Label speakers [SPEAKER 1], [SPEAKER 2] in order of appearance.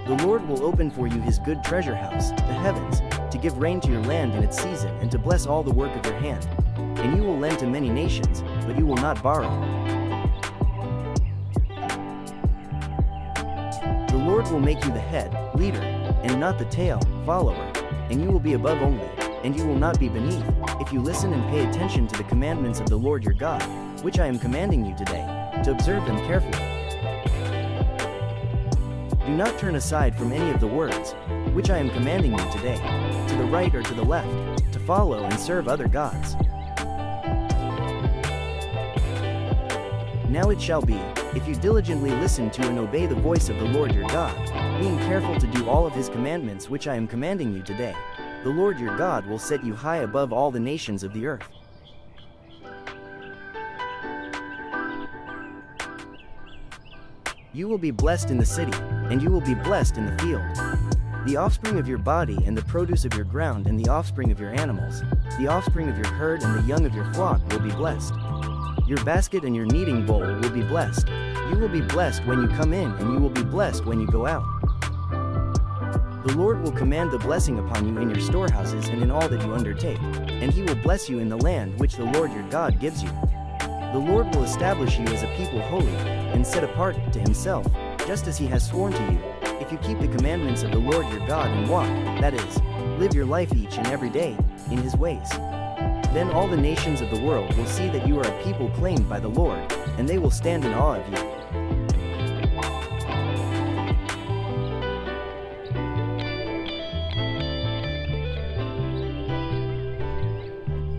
[SPEAKER 1] The Lord will open for you his good treasure house, the heavens, to give rain to your land in its season and to bless all the work of your hand. And you will lend to many nations, but you will not borrow. The Lord will make you the head, leader, and not the tail, follower, and you will be above only, and you will not be beneath, if you listen and pay attention to the commandments of the Lord your God, which I am commanding you today, to observe them carefully. Do not turn aside from any of the words, which I am commanding you today, to the right or to the left, to follow and serve other gods. Now it shall be, if you diligently listen to and obey the voice of the Lord your God, being careful to do all of his commandments which I am commanding you today, the Lord your God will set you high above all the nations of the earth. You will be blessed in the city, and you will be blessed in the field. The offspring of your body and the produce of your ground and the offspring of your animals, the offspring of your herd and the young of your flock will be blessed. Your basket and your kneading bowl will be blessed. You will be blessed when you come in and you will be blessed when you go out. The Lord will command the blessing upon you in your storehouses and in all that you undertake, and he will bless you in the land which the Lord your God gives you. The Lord will establish you as a people holy, and set apart to himself, just as he has sworn to you, if you keep the commandments of the Lord your God and walk, that is, live your life each and every day, in his ways. Then all the nations of the world will see that you are a people claimed by the Lord, and they will stand in awe of you.